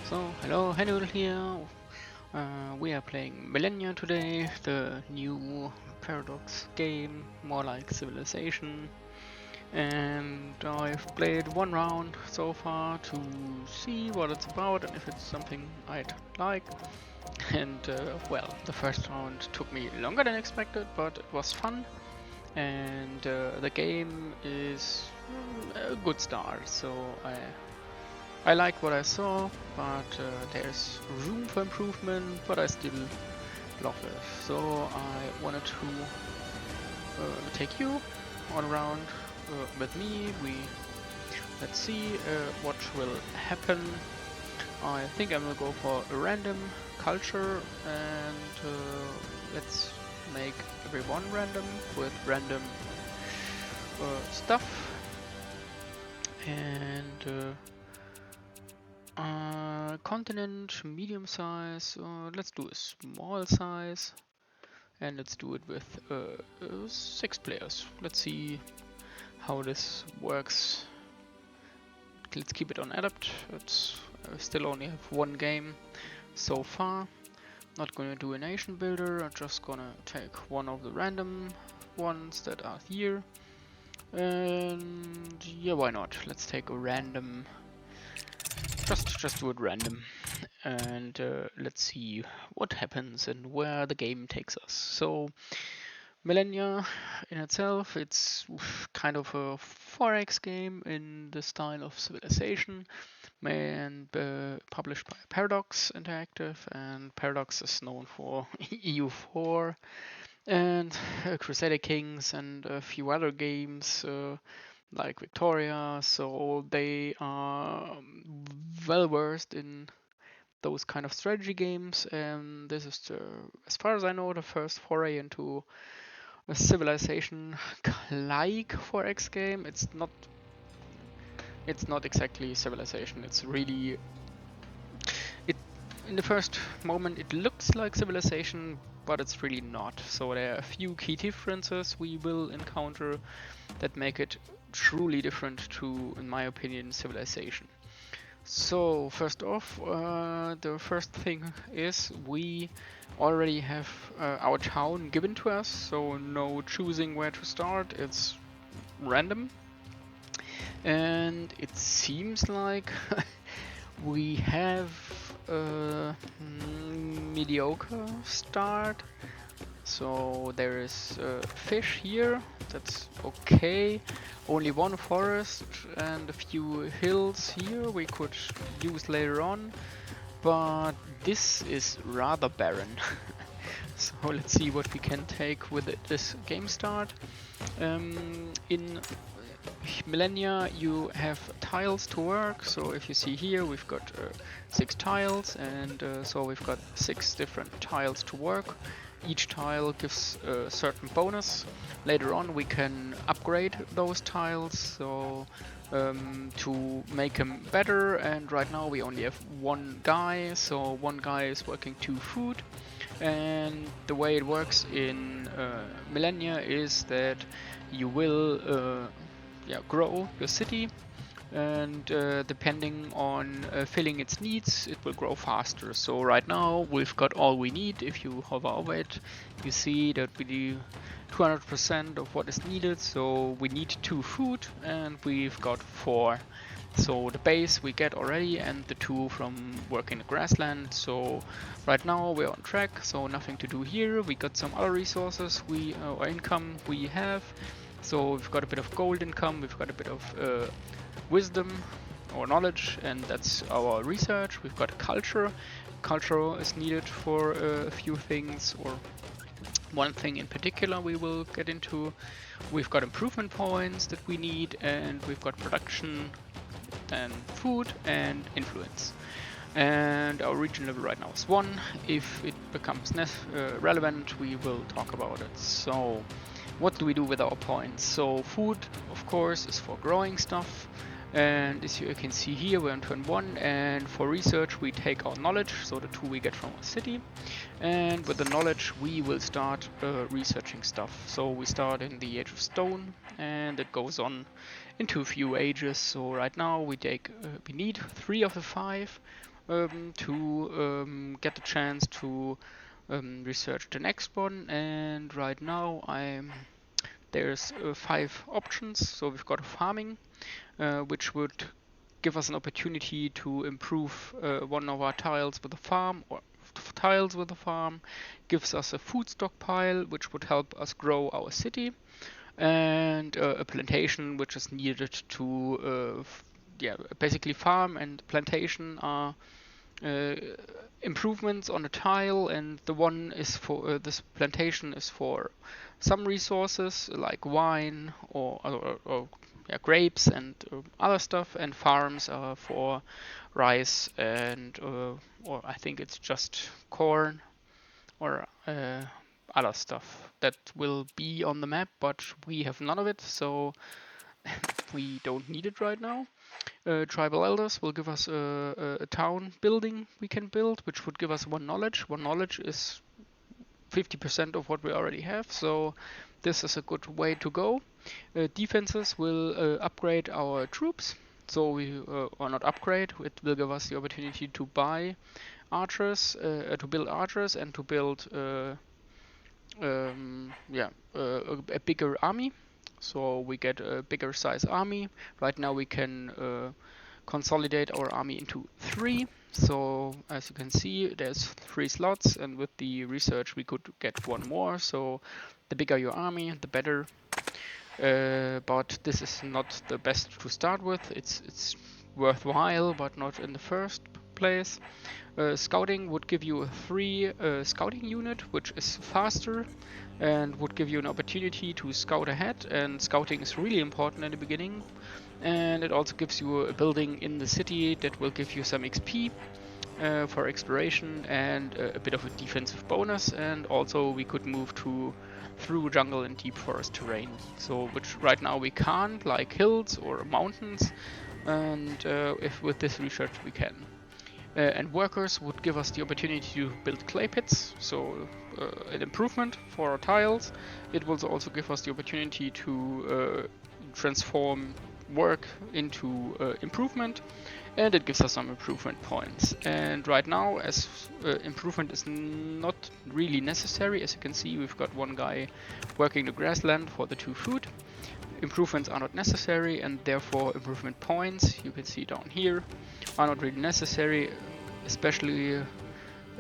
So, hello, Henul here. We are playing Millennia today, the new Paradox game, more like Civilization. And I've played one round so far to see what it's about and if it's something I'd like. And well, the first round took me longer than expected, but it was fun. And the game is a good start, so I like what I saw, but there's room for improvement, but I still love it. So I wanted to take you on around with me. Let's see what will happen. I think I'm gonna go for a random culture, and let's make everyone random with random stuff. And continent, medium size, let's do a small size, and let's do it with 6 players. Let's see how this works. Let's keep it on Adept. I still only have one game so far. Not gonna do a nation builder, I'm just gonna take one of the random ones that are here. And yeah, why not? Let's take a random. Just do it random, and let's see what happens and where the game takes us. So Millennia in itself, it's kind of a 4X game in the style of Civilization, and published by Paradox Interactive, and Paradox is known for EU4 and Crusader Kings and a few other games like Victoria, so they are well versed in those kind of strategy games, and this is as far as I know, the first foray into a Civilization like 4X game. It's not exactly Civilization. It's really in the first moment it looks like Civilization, but it's really not. So there are a few key differences we will encounter that make it truly different to, in my opinion, Civilization. So first off, the first thing is we already have our town given to us, so no choosing where to start, it's random. And it seems like we have a mediocre start. So there is fish here, that's okay. Only one forest and a few hills here we could use later on, but this is rather barren. So let's see what we can take with this game start. In Millennia you have tiles to work, so if you see here we've got 6 tiles, and so we've got 6 different tiles to work. Each tile gives a certain bonus. Later on we can upgrade those tiles, so to make them better, and right now we only have one guy, so one guy is working 2 food. And the way it works in Millennia is that you will grow your city, and depending on filling its needs, it will grow faster. So right now we've got all we need. If you hover over it, you see that we do 200% of what is needed. So we need 2 food, and we've got 4. So the base we get already, and the 2 from working the grassland. So right now we're on track, so nothing to do here. We got some other resources or income we have. So we've got a bit of gold income, we've got a bit of wisdom or knowledge, and that's our research. We've got culture. Culture is needed for a few things, or one thing in particular we will get into. We've got improvement points that we need, and we've got production and food and influence. And our region level right now is 1. If it becomes relevant, we will talk about it. So what do we do with our points? So food, of course, is for growing stuff, and as you can see here, we're on turn 1, and for research we take our knowledge, so the 2 we get from our city, and with the knowledge we will start researching stuff. So we start in the Age of Stone, and it goes on into a few ages. So right now we need 3 of the 5 to get the chance to research the next one. And right now there's 5 options. So we've got farming, which would give us an opportunity to improve one of our tiles with a farm, or tiles with a farm, gives us a food stockpile, which would help us grow our city, and a plantation, which is needed to basically farm and plantation are improvements on a tile, and the one is for this plantation is for some resources like wine or grapes and other stuff, and farms are for rice and or I think it's just corn or other stuff that will be on the map, but we have none of it, so we don't need it right now. Tribal elders will give us a town building we can build, which would give us 1 knowledge. 1 knowledge is 50% of what we already have, so this is a good way to go. Defenses will upgrade our troops, so we or not upgrade. It will give us the opportunity to buy archers, to build archers, and to build a bigger army. So we get a bigger size army. Right now we can consolidate our army into 3. So as you can see, there's 3 slots, and with the research we could get 1 more. So the bigger your army, the better. But this is not the best to start with. It's worthwhile, but not in the first place. Scouting would give you a 3 scouting unit, which is faster and would give you an opportunity to scout ahead, and scouting is really important in the beginning. And it also gives you a building in the city that will give you some XP for exploration and a bit of a defensive bonus. And also we could move through jungle and deep forest terrain, so which right now we can't, like hills or mountains, and if with this research we can. And workers would give us the opportunity to build clay pits, so an improvement for our tiles. It will also give us the opportunity to transform work into improvement, and it gives us some improvement points. And right now, as improvement is not really necessary, as you can see, we've got 1 guy working the grassland for the 2 food. Improvements are not necessary, and therefore improvement points, you can see down here, are not really necessary, especially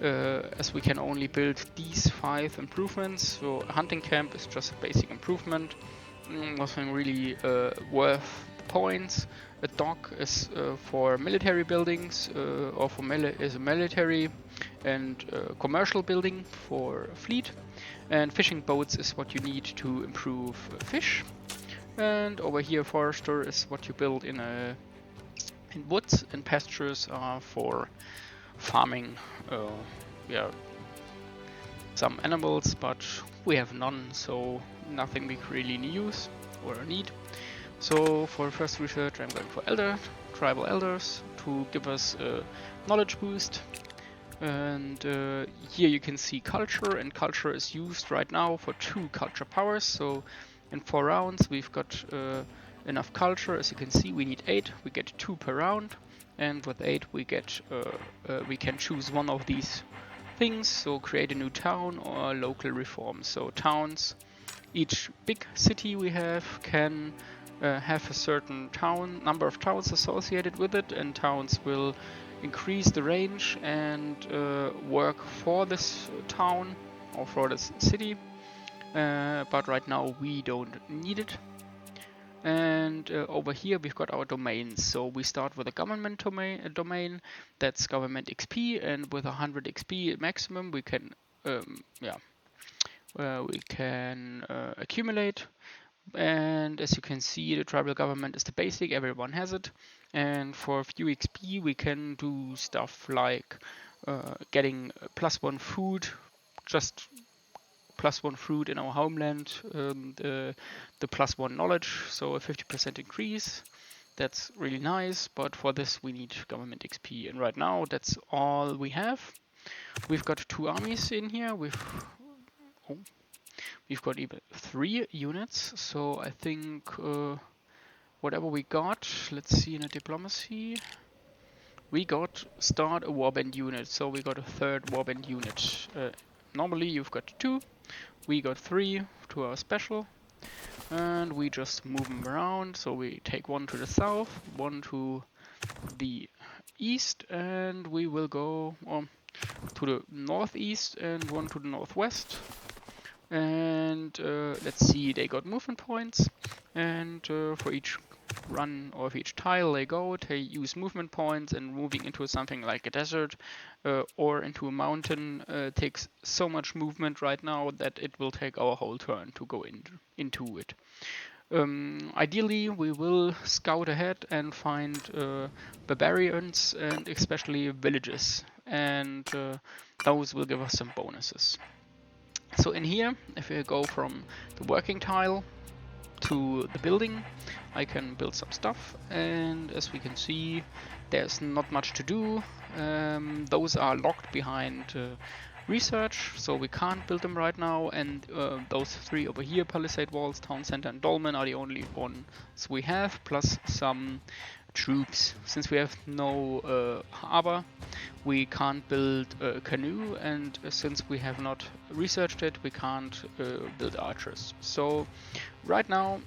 as we can only build these 5 improvements. So a hunting camp is just a basic improvement, nothing really worth the points. A dock is for military buildings, or is a military and commercial building for fleet. And fishing boats is what you need to improve fish. And over here, forester is what you build in woods, and pastures are for farming some animals, but we have none, so nothing we really use or need. So for first research I'm going for tribal elders to give us a knowledge boost. And here you can see culture, and culture is used right now for 2 culture powers. So in 4 rounds we've got enough culture. As you can see, we need 8, we get 2 per round, and with 8 we get we can choose one of these things, so create a new town or local reform. So towns, each big city we have can have a certain number of towns associated with it, and towns will increase the range and work for this town or for this city, but right now we don't need it. And over here we've got our domains. So we start with a government domain that's government XP, and with 100 XP maximum we can accumulate. And as you can see, the tribal government is the basic, everyone has it. And for a few XP we can do stuff like getting +1 food, just +1 fruit in our homeland, the +1 knowledge, so a 50% increase. That's really nice, but for this we need government XP, and right now that's all we have. We've got 2 armies in here. We've got even 3 units, so I think whatever we got, let's see in a diplomacy. we got start a warband unit, so we got a third warband unit. Normally you've got 2, we got 3 to our special, and we just move them around. So we take 1 to the south, 1 to the east, and we will go to the northeast and 1 to the northwest. And let's see, they got movement points, and for each run or for each tile they go, they use movement points, and moving into something like a desert or into a mountain takes so much movement right now that it will take our whole turn to go into it. Ideally, we will scout ahead and find barbarians and especially villages, and those will give us some bonuses. So in here, if we go from the working tile to the building, I can build some stuff, and as we can see, there's not much to do. Those are locked behind research, so we can't build them right now, and those 3 over here, Palisade Walls, Town Center and Dolmen, are the only ones we have, plus some troops. Since we have no harbor, we can't build a canoe, and since we have not researched it, we can't build archers. So right now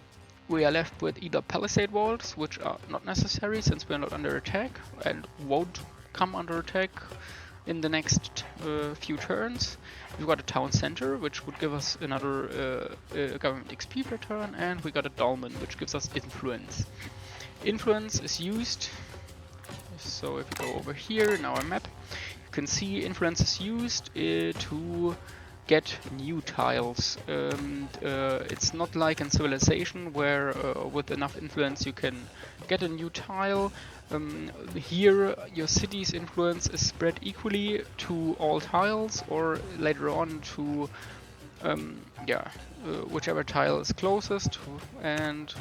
we are left with either Palisade Walls, which are not necessary since we are not under attack and won't come under attack in the next few turns. We've got a town center, which would give us another government XP per turn, and we got a dolmen, which gives us influence. Influence is used, so if we go over here in our map, you can see influence is used to get new tiles. It's not like in Civilization where with enough influence you can get a new tile. Here your city's influence is spread equally to all tiles, or later on to whichever tile is closest, and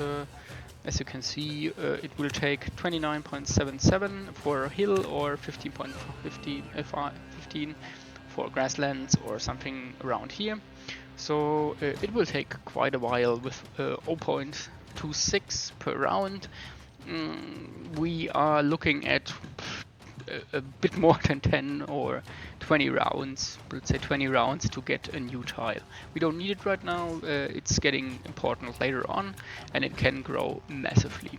as you can see, it will take 29.77 for a hill or 15 for grasslands or something around here. So it will take quite a while with 0.26 per round. We are looking at a bit more than 10 or 20 rounds, let's say 20 rounds to get a new tile. We don't need it right now, it's getting important later on, and it can grow massively.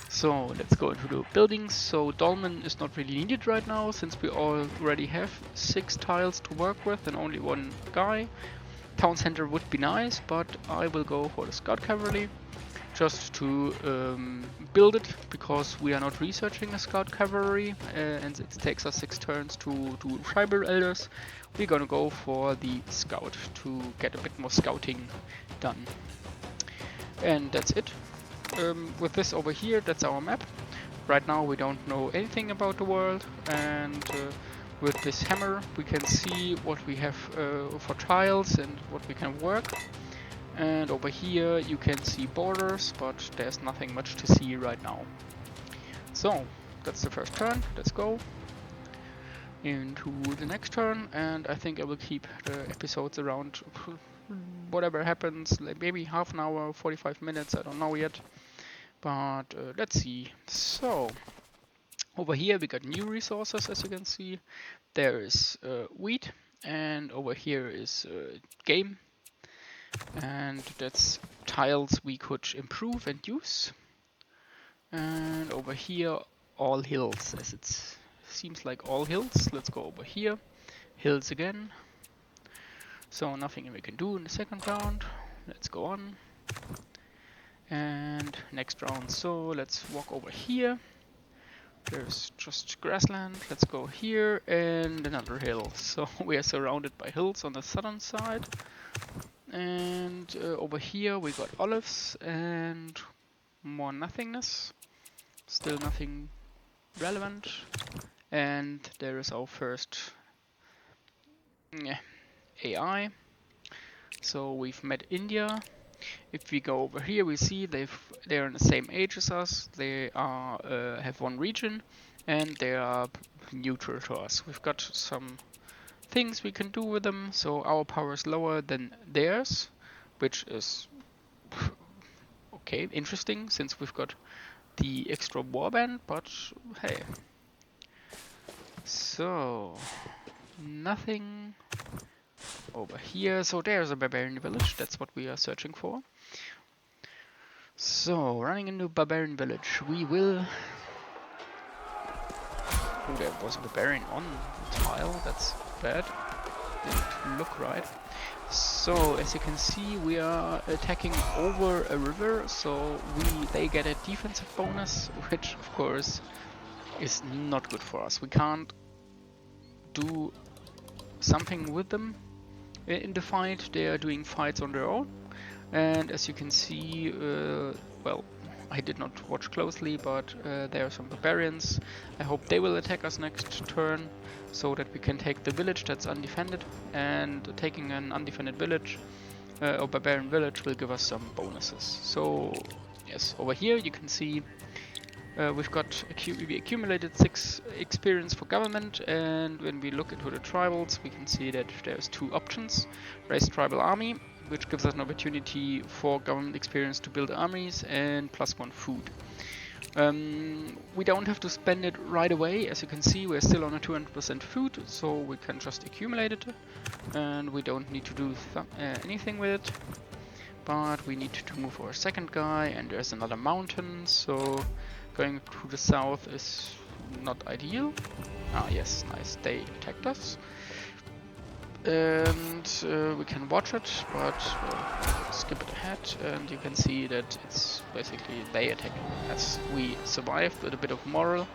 So let's go into the buildings. So dolmen is not really needed right now since we already have 6 tiles to work with and only 1 guy. Town center would be nice, but I will go for the scout cavalry just to build it, because we are not researching a scout cavalry and it takes us 6 turns to do tribal elders. We're gonna go for the scout to get a bit more scouting done. And that's it. With this over here, that's our map. Right now we don't know anything about the world, and with this hammer we can see what we have for tiles and what we can work. And over here you can see borders, but there's nothing much to see right now. So that's the first turn. Let's go into the next turn, and I think I will keep the episodes around whatever happens, like maybe half an hour, 45 minutes, I don't know yet. But let's see. So over here we got new resources, as you can see. There is wheat, and over here is game. And that's tiles we could improve and use. And over here all hills, as it seems like all hills. Let's go over here, hills again. So nothing we can do in the second round. Let's go on. And next round, so let's walk over here. There's just grassland. Let's go here and another hill. So we are surrounded by hills on the southern side. And over here we got olives and more nothingness. Still nothing relevant. And there is our first AI. So we've met India. If we go over here, we see they're in the same age as us. They are have 1 region, and they are neutral to us. We've got some things we can do with them, so our power is lower than theirs, which is okay, interesting, since we've got the extra warband, but hey, So, nothing over here. So there's a barbarian village, that's what we are searching for. So, running into barbarian village, we will... Oh, there was a barbarian on the tile, that's bad. Didn't look right. So, as you can see, we are attacking over a river, so they get a defensive bonus, which of course is not good for us. We can't do something with them in the fight. They are doing fights on their own, and as you can see, well, I did not watch closely, but there are some barbarians. I hope they will attack us next turn so that we can take the village that's undefended, and taking an undefended village or barbarian village will give us some bonuses. So yes, over here you can see we've got we accumulated 6 experience for government, and when we look into the tribals we can see that there's 2 options. Raise tribal army, which gives us an opportunity for government experience to build armies, and +1 food. We don't have to spend it right away. As you can see, we're still on a 200% food, so we can just accumulate it, and we don't need to do anything with it. But we need to move our second guy, and there's another mountain, so going to the south is not ideal. Ah yes, nice, they attacked us. And we can watch it, but we'll skip it ahead, and you can see that it's basically they attacking us. We survived with a bit of moral,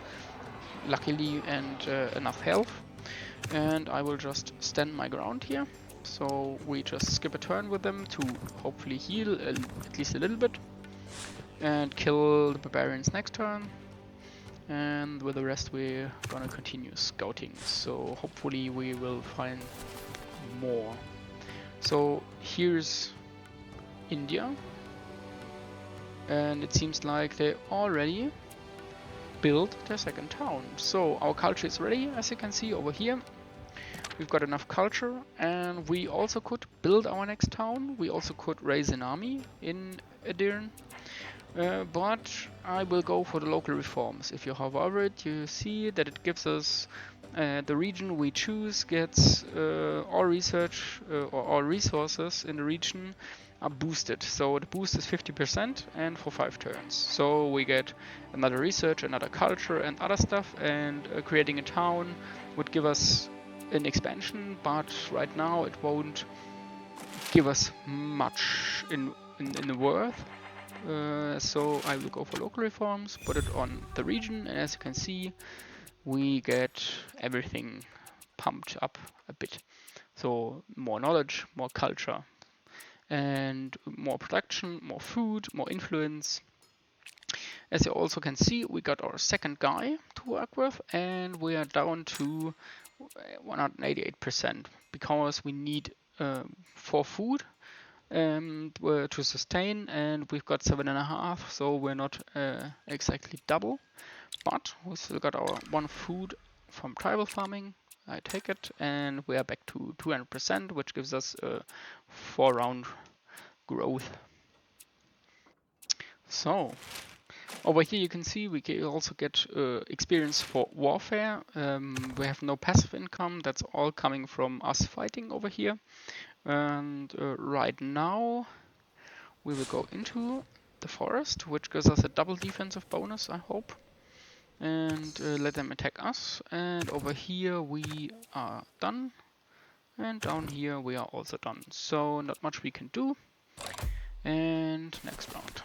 luckily, and enough health, and I will just stand my ground here. So we just skip a turn with them to hopefully heal at least a little bit, and kill the barbarians next turn. And with the rest we're gonna continue scouting, so hopefully we will find more. So here's India, and it seems like they already built their second town. So our culture is ready, as you can see over here. We've got enough culture, and we also could build our next town. We also could raise an army in Adept. But I will go for the local reforms. If you hover over it, you see that it gives us the region we choose gets all research or all resources in the region are boosted. So the boost is 50% and for 5 turns. So we get another research, another culture and other stuff, and creating a town would give us an expansion, but right now it won't give us much in the worth. So I will go for local reforms, put it on the region, and as you can see, we get everything pumped up a bit. So more knowledge, more culture, and more production, more food, more influence. As you also can see, we got our second guy to work with, and we are down to 188% because we need 4 food to sustain, and we've got 7.5, so we're not exactly double, but we still got our 1 food from tribal farming. I take it, and we are back to 200%, which gives us a 4-round growth. So over here you can see we can also get experience for warfare. We have no passive income, that's all coming from us fighting over here. And right now we will go into the forest, which gives us a double defensive bonus, I hope, and let them attack us. And over here we are done, and down here we are also done, so not much we can do. And next round.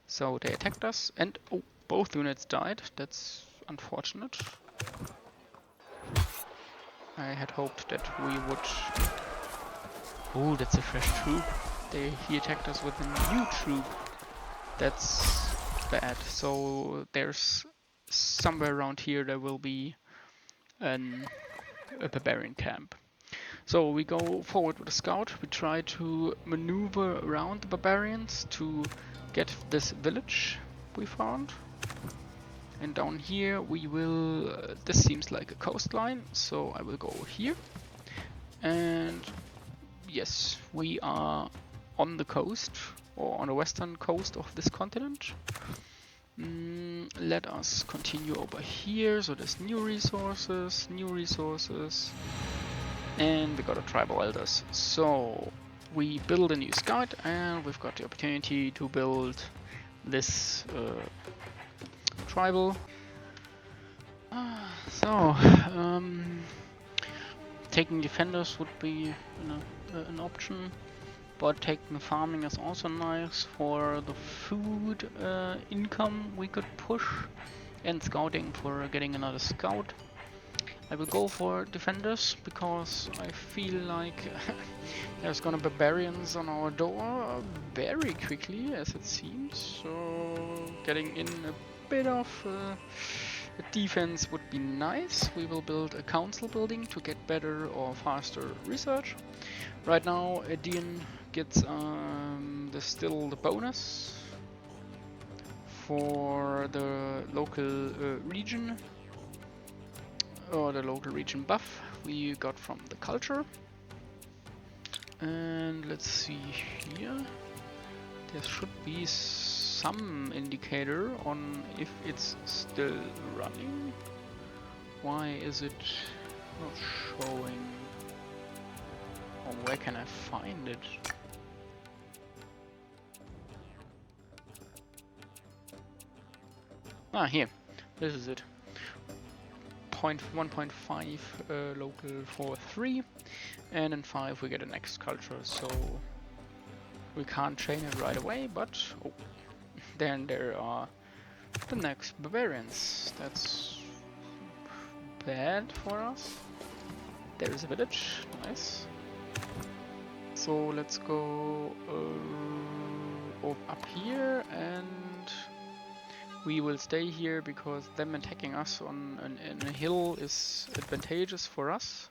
So they attacked us, and oh, both units died. That's unfortunate. I had hoped that we would... Oh, that's a fresh troop. He attacked us with a new troop. That's bad. So there's somewhere around here there will be a barbarian camp. So we go forward with a scout. We try to maneuver around the barbarians to get this village we found. And down here we will... this seems like a coastline, so I will go here. And yes, we are on the coast, or on the western coast of this continent. Let us continue over here. So there's new resources, and we got a tribal elders. So we build a new scout, and we've got the opportunity to build this tribal. Taking defenders would be an option. But taking farming is also nice for the food income we could push, and scouting for getting another scout. I will go for defenders because I feel like there's gonna be barbarians on our door very quickly, as it seems. So getting in a bit of defense would be nice. We will build a council building to get better or faster research. Right now, Edian gets still the bonus for the local region, or the local region buff we got from the culture. And let's see here. There should be some indicator on if it's still running. Why is it not showing? Or where can I find it? Ah, here. This is it. 1.5 local for 3, and in 5 we get a next culture, so we can't chain it right away, but then there are the next barbarians. That's bad for us. There is a village, nice. So let's go up here, and we will stay here because them attacking us on a hill is advantageous for us.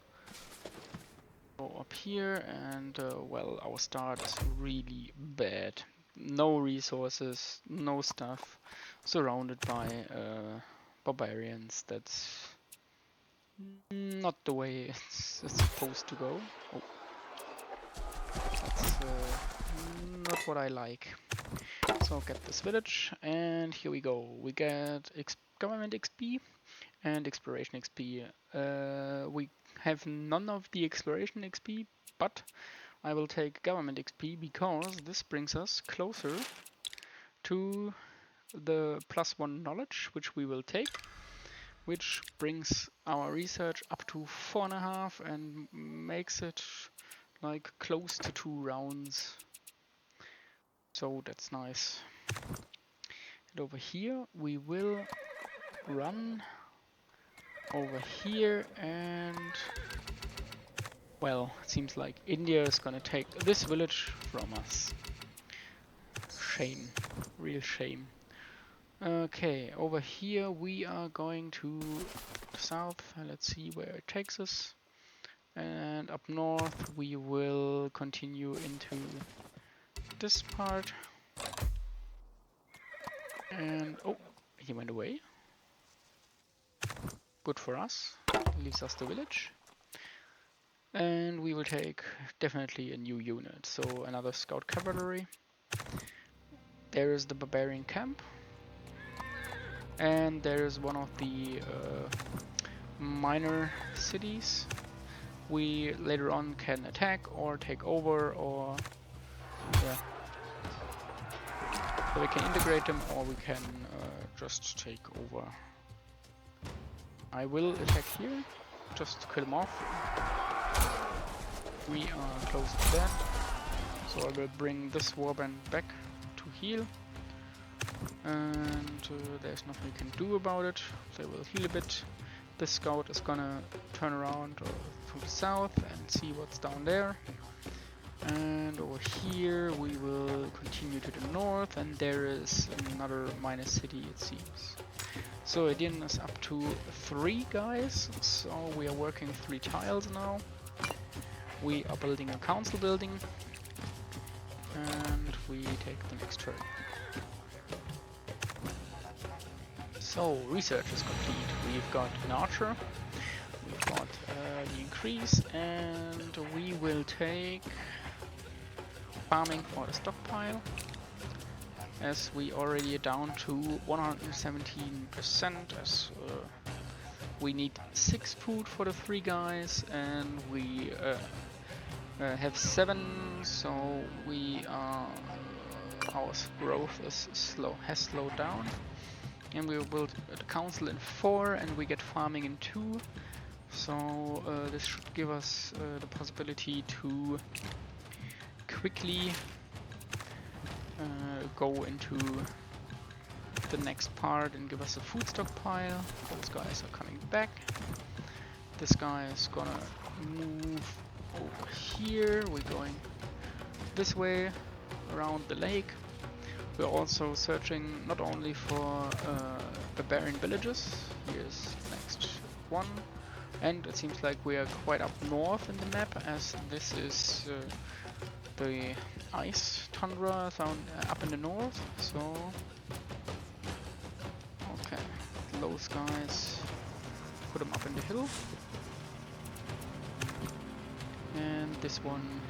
Go up here, and well, our start is really bad. No resources, no stuff, surrounded by barbarians. That's not the way it's supposed to go. Oh. That's not what I like. So get this village, and here we go. We get government XP and exploration XP. We have none of the exploration XP, but I will take government XP because this brings us closer to the +1 knowledge, which we will take, which brings our research up to 4.5 and makes it like close to 2 rounds. So that's nice. And over here we will run over here, and well, it seems like India is gonna take this village from us. Shame, real shame. Okay, over here we are going to the south. Let's see where it takes us. And up north we will continue into this part. And oh, he went away. Good for us. Leaves us the village. And we will take definitely a new unit. So another scout cavalry. There is the barbarian camp. And there is one of the minor cities. We later on can attack or take over, or yeah. So we can integrate them, or we can just take over. I will attack here, just to kill them off. We are close to that, so I will bring this warband back to heal. And there's nothing we can do about it. They will heal a bit. This scout is gonna turn around to the south and see what's down there. And over here we will continue to the north, and there is another minor city, it seems. So Edian is up to 3 guys, so we are working 3 tiles now. We are building a council building, and we take the next turn. So research is complete. We've got an archer, we've got the increase, and we will take farming for the stockpile. as we already are down to 117%, as we need 6 food for the 3 guys, and we have 7, so we are our growth is has slowed down, and we will build the council in 4, and we get farming in 2. So this should give us the possibility to quickly go into the next part and give us a food stockpile. Those guys are coming back. This guy is gonna move over here. We're going this way around the lake. We're also searching not only for barbarian villages. Here's the next one. And it seems like we are quite up north in the map, as this is the ice tundra down up in the north. So, okay, those guys, put them up in the hill. And this one,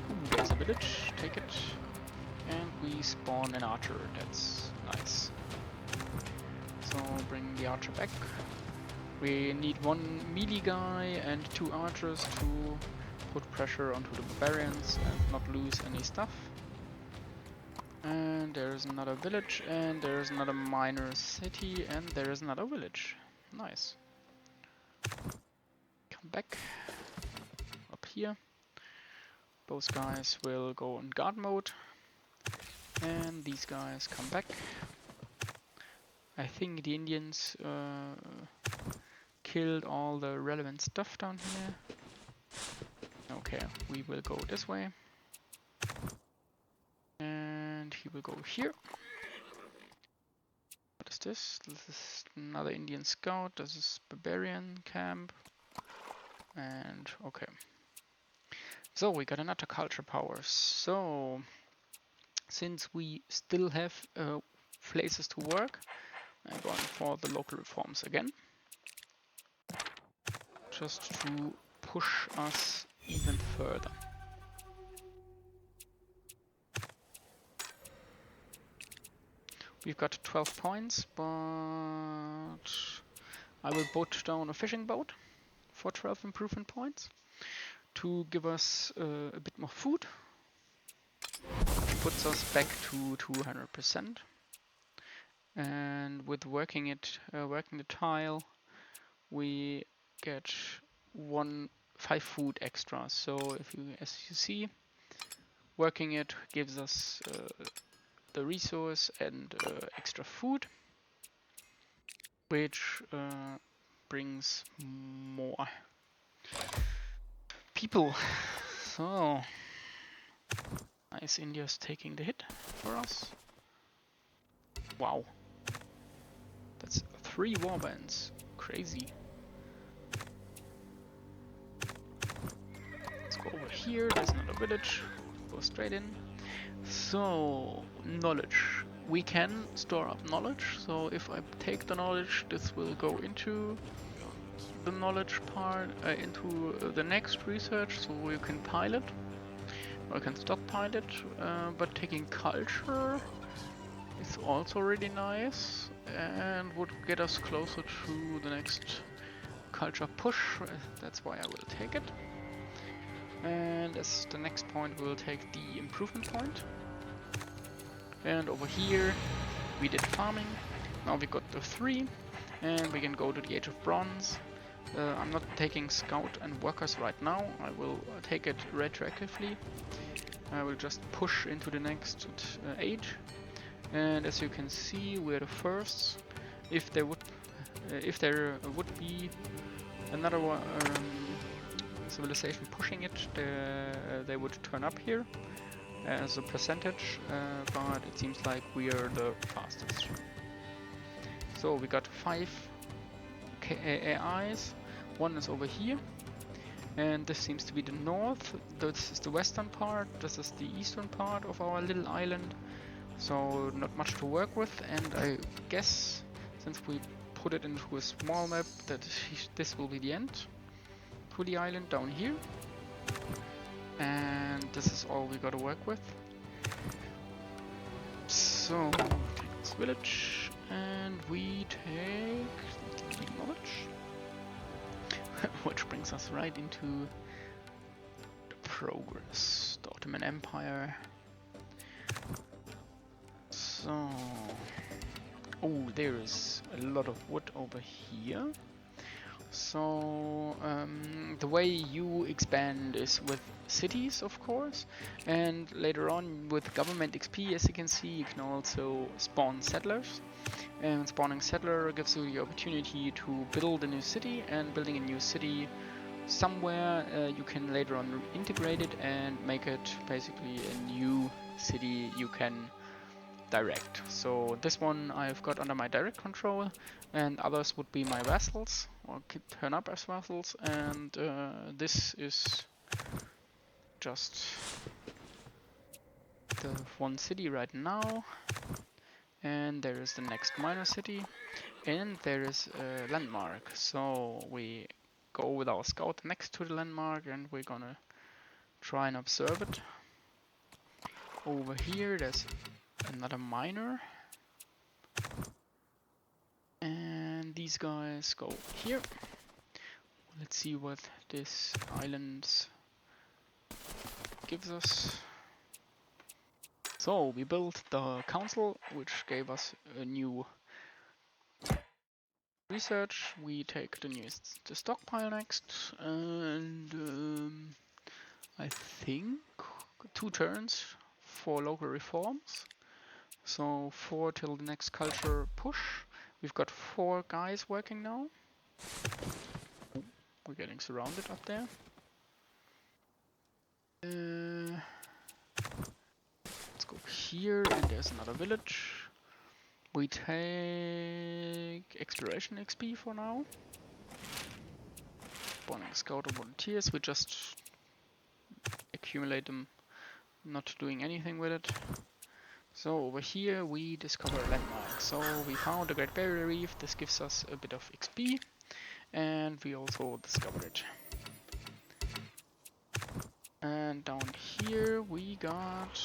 ooh, there's a village, take it. And we spawn an archer, that's nice. So bring the archer back. We need 1 melee guy and 2 archers to put pressure onto the barbarians and not lose any stuff. And there's another village, and there's another minor city, and there's another village. Nice. Come back up here. Those guys will go in guard mode, and these guys come back. I think the Indians killed all the relevant stuff down here. Okay, we will go this way. And he will go here. What is this? This is another Indian scout. This is barbarian camp. And okay. So we got another culture power. So since we still have places to work, I'm going for the local reforms again. Just to push us even further. We've got 12 points, but I will boat down a fishing boat for 12 improvement points to give us a bit more food, which puts us back to 200%. And with working the tile, we get 5 food extra. So if you, as you see, working it gives us the resource and extra food, which brings more people. So nice, India's taking the hit for us. Wow, that's 3 warbands, crazy. Over here, there's another village, go straight in. So, knowledge. We can store up knowledge, so if I take the knowledge, this will go into the knowledge part, into the next research, so you can pile it, or you can stockpile it, but taking culture is also really nice, and would get us closer to the next culture push, that's why I will take it. And as the next point, we'll take the improvement point. And over here, we did farming. Now we got the 3, and we can go to the Age of Bronze. I'm not taking scout and workers right now. I will take it retroactively. I will just push into the next age. And as you can see, we're the first. If there would be another one. Civilization pushing it, they would turn up here as a percentage, but it seems like we are the fastest. So we got 5 AIs, 1 is over here, and this seems to be the north, this is the western part, this is the eastern part of our little island, so not much to work with, and I guess since we put it into a small map that this will be the end. The island down here, and this is all we gotta work with. So, take this village, and we take knowledge, which brings us right into the progress, the Ottoman Empire. So, oh, there is a lot of wood over here. So the way you expand is with cities, of course, and later on with government XP, as you can see, you can also spawn settlers. And spawning settler gives you the opportunity to build a new city, and building a new city somewhere you can later on integrate it and make it basically a new city you can direct. So this one I've got under my direct control, and others would be my vassals, or could turn up as vassals, and this is just the one city right now, and there is the next minor city, and there is a landmark. So we go with our scout next to the landmark, and we're gonna try and observe it. Over here there's another minor, and these guys go here. Let's see what this island gives us. So we built the council, which gave us a new research. We take the stockpile next, and I think 2 turns for local reforms. So 4 till the next culture push. We've got 4 guys working now. We're getting surrounded up there. Let's go here, and there's another village. We take exploration XP for now. Spawning scout and volunteers. We just accumulate them, not doing anything with it. So over here we discover a landmark. So we found the Great Barrier Reef. This gives us a bit of XP, and we also discovered it. And down here we got,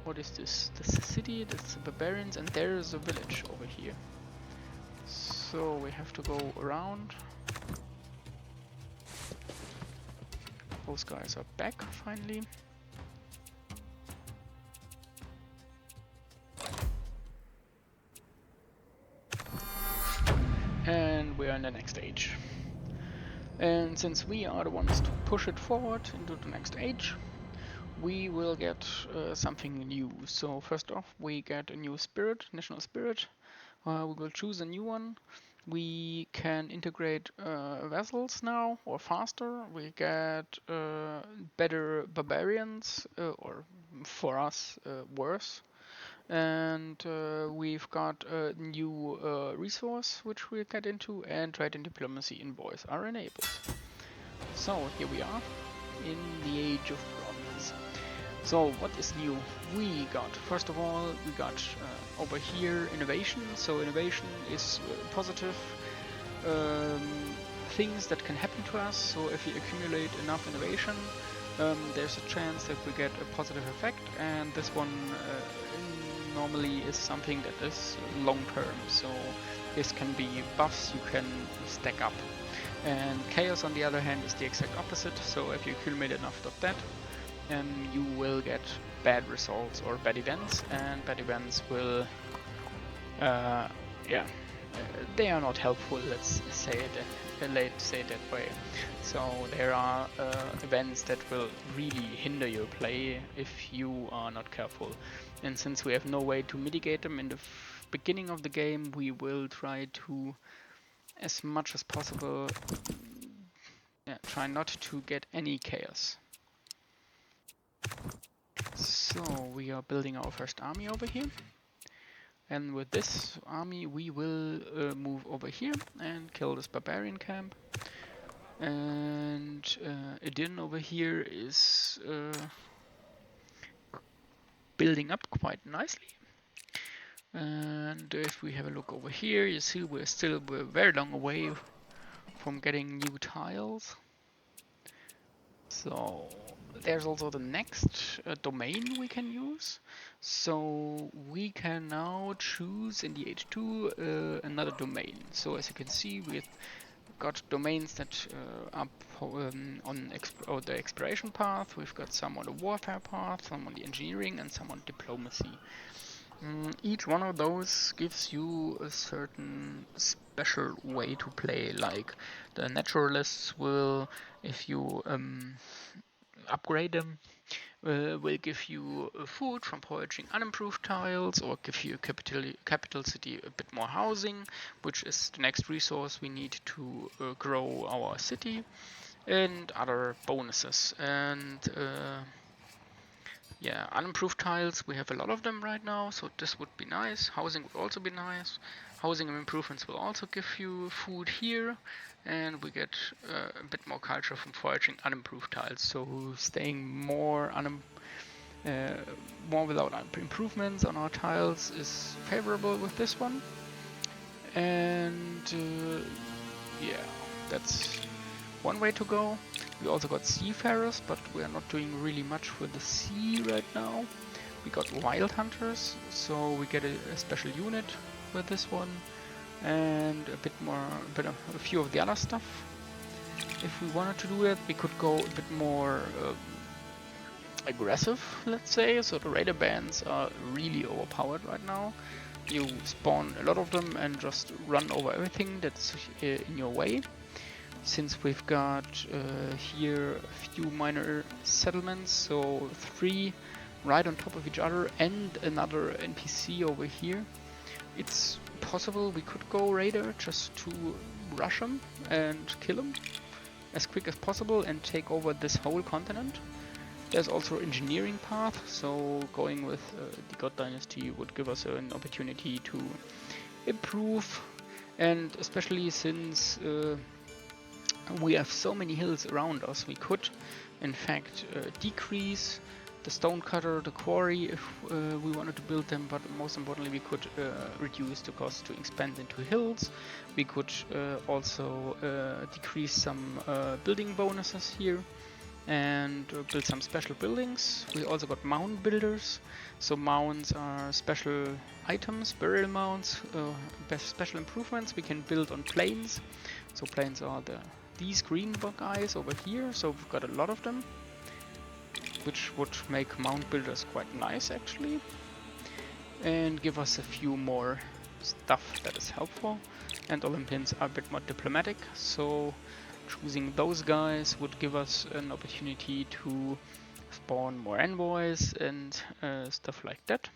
what is this? This is a city, that's the barbarians, and there's a village over here. So we have to go around. Those guys are back finally. And we are in the next age. And since we are the ones to push it forward into the next age, we will get something new. So first off, we get a new spirit, national spirit. We will choose a new one. We can integrate vassals now, or faster. We get better barbarians, or for us, worse. And we've got a new resource which we'll get into, and trade and diplomacy envoys are enabled. So here we are in the age of bronze. So what is new? We got, first of all, we got over here innovation. So innovation is positive things that can happen to us. So if we accumulate enough innovation, there's a chance that we get a positive effect, and this one normally is something that is long term. So this can be buffs you can stack up. And chaos on the other hand is the exact opposite. So if you accumulate enough of that, you will get bad results or bad events, and bad events will they are not helpful, let's say it that way. So there are events that will really hinder your play if you are not careful, and since we have no way to mitigate them in the beginning of the game, we will try to, as much as possible, try not to get any chaos. So we are building our first army over here, and with this army we will move over here and kill this barbarian camp. And Edin over here is building up quite nicely. And if we have a look over here, you see we're very long away from getting new tiles. So there's also the next domain we can use. So we can now choose in the H2 another domain. So as you can see, we've got domains that are on the exploration path. We've got some on the warfare path, some on the engineering, and some on diplomacy. Each one of those gives you a certain special way to play. Like the naturalists will, if you upgrade them, will give you food from foraging unimproved tiles, or give you capital city a bit more housing, which is the next resource we need to grow our city, and other bonuses. And yeah, unimproved tiles, we have a lot of them right now, so this would be nice. Housing would also be nice. Housing improvements will also give you food here, and we get a bit more culture from foraging unimproved tiles. So staying more without improvements on our tiles is favorable with this one. And yeah, that's one way to go. We also got seafarers, but we are not doing really much with the sea right now. We got wild hunters, so we get a special unit with this one, and a few of the other stuff. If we wanted to do it, we could go a bit more aggressive, let's say. So the raider bands are really overpowered right now. You spawn a lot of them and just run over everything that's in your way. Since we've got here a few minor settlements, so 3 right on top of each other and another NPC over here, it's possible we could go raider just to rush them and kill them as quick as possible and take over this whole continent. There's also engineering path, so going with the God Dynasty would give us an opportunity to improve, and especially since we have so many hills around us, we could in fact decrease the stone cutter, the quarry, if we wanted to build them, but most importantly we could reduce the cost to expand into hills. We could also decrease some building bonuses here and build some special buildings. We also got mound builders, so mounds are special items, burial mounds, special improvements we can build on plains. So plains are these green guys over here, so we've got a lot of them, which would make mound builders quite nice actually, and give us a few more stuff that is helpful. And Olympians are a bit more diplomatic, so choosing those guys would give us an opportunity to spawn more envoys and stuff like that.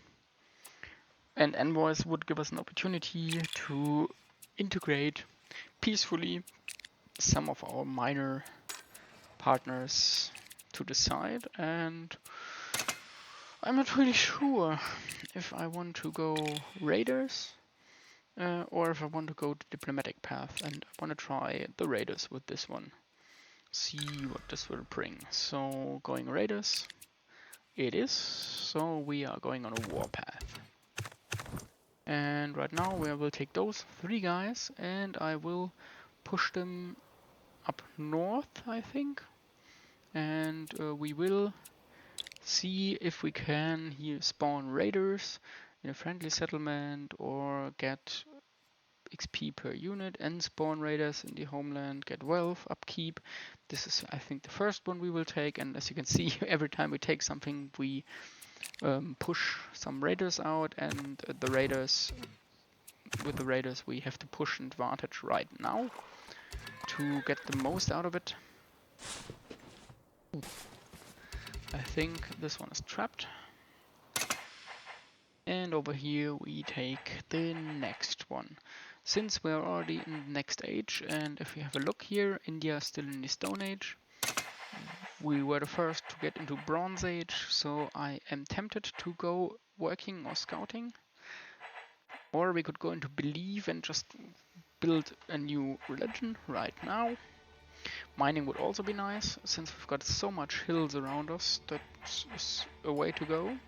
And envoys would give us an opportunity to integrate peacefully some of our minor partners to the side. And I'm not really sure if I want to go raiders or if I want to go the diplomatic path, and I want to try the raiders with this one, see what this will bring. So going raiders it is, so we are going on a war path. And right now we will take those 3 guys and I will push them up north, I think, and we will see if we can here spawn raiders in a friendly settlement or get XP per unit and spawn raiders in the homeland, get wealth, upkeep. This is, I think, the first one we will take, and as you can see, every time we take something we push some raiders out, and with the raiders we have to push an advantage right now to get the most out of it. I think this one is trapped. And over here we take the next one. Since we're already in the next age, and if we have a look here, India is still in the Stone Age. We were the first to get into Bronze Age, so I am tempted to go working or scouting. Or we could go into Believe and just build a new religion right now. Mining would also be nice, since we've got so much hills around us. That's a way to go.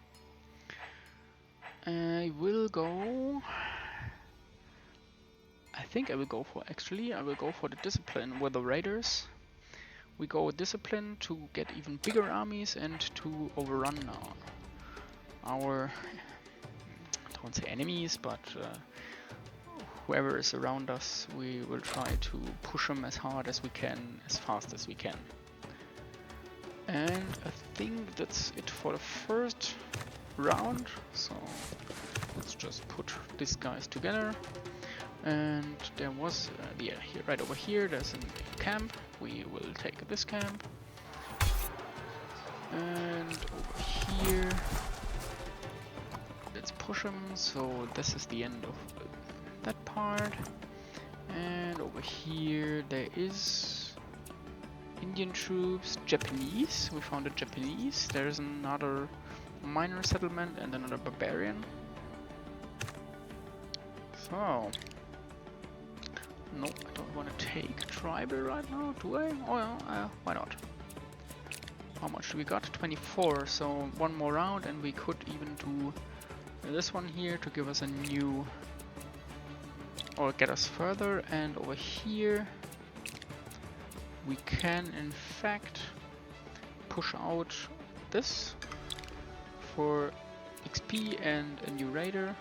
I will go for the discipline with the raiders. We go discipline to get even bigger armies and to overrun our don't say enemies, but whoever is around us, we will try to push them as hard as we can, as fast as we can. And I think that's it for the first round, so let's just put these guys together. And there was, yeah, here, right over here, there's a camp. We will take this camp. And over here, let's push them. So this is the end of that part. And over here, there is Indian troops, Japanese. We found a Japanese. There's another minor settlement and another barbarian. So, no, I don't want to take tribal right now, do I? Oh yeah, why not? How much do we got? 24, so one more round and we could even do this one here to give us a new, or get us further. And over here we can in fact push out this for XP and a new raider.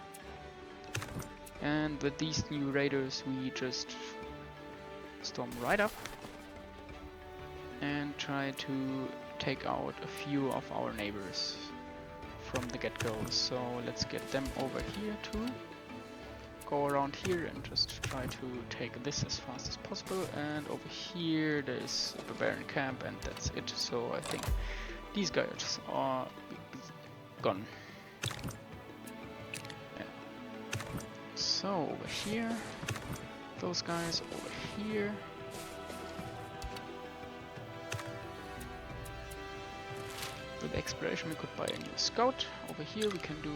And with these new raiders we just storm right up and try to take out a few of our neighbors from the get-go. So let's get them over here too. Go around here and just try to take this as fast as possible. And over here there's a barbarian camp and that's it. So I think these guys are gone. So over here, those guys over here. With exploration we could buy a new scout. Over here we can do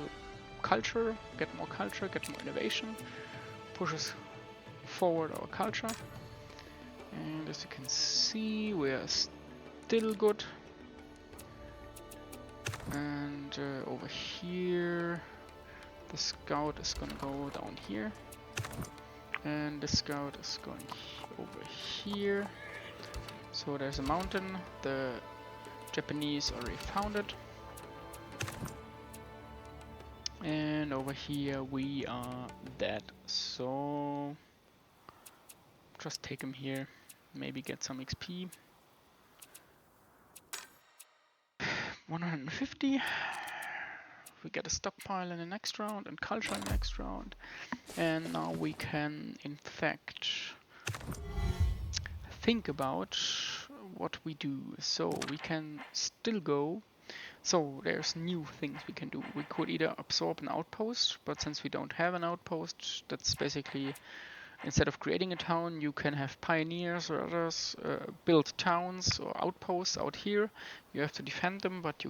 culture, get more innovation, pushes forward our culture. And as you can see, we are still good. And over here, the scout is gonna go down here, and the scout is going over here. So there's a mountain. The Japanese already found it. And over here we are dead. So just take him here, maybe get some XP. 150. We get a stockpile in the next round and culture in the next round. And now we can in fact think about what we do. So we can still go. So there's new things we can do. We could either absorb an outpost, but since we don't have an outpost, that's basically, instead of creating a town, you can have pioneers or others build towns or outposts out here. You have to defend them, but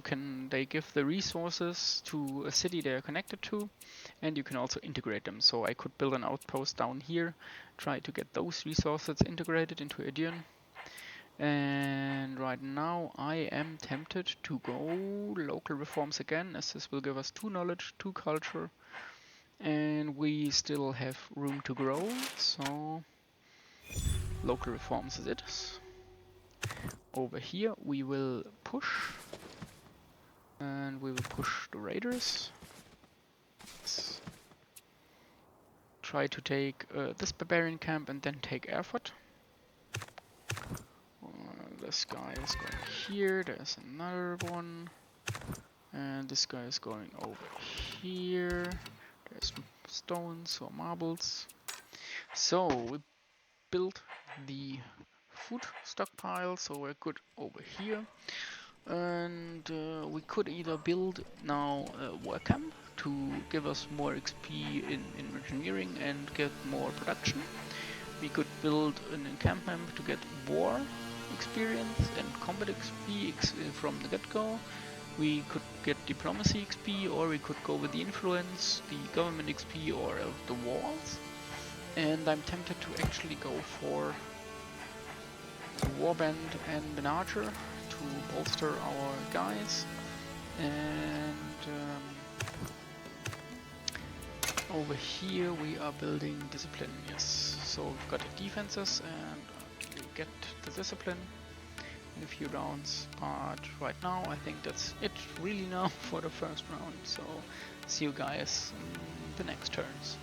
they give the resources to a city they are connected to, and you can also integrate them. So I could build an outpost down here, try to get those resources integrated into Edion. And right now I am tempted to go local reforms again, as this will give us 2 knowledge, 2 culture. And we still have room to grow, so local reforms is it. Over here we will push, and we will push the raiders. Let's try to take this barbarian camp and then take Erfurt. This guy is going here, there's another one, and this guy is going over here. There's stones or marbles. So we built the food stockpile, so we're good over here. And we could either build now a war camp to give us more XP in engineering and get more production. We could build an encampment to get war experience and combat XP from the get-go. We could get diplomacy XP, or we could go with the influence, the government XP, or the walls. And I'm tempted to actually go for a warband and an archer to bolster our guys. And over here we are building discipline, yes. So we've got the defenses and we get the discipline. in a few rounds, but right now I think that's it really now for the first round, so see you guys in the next turns.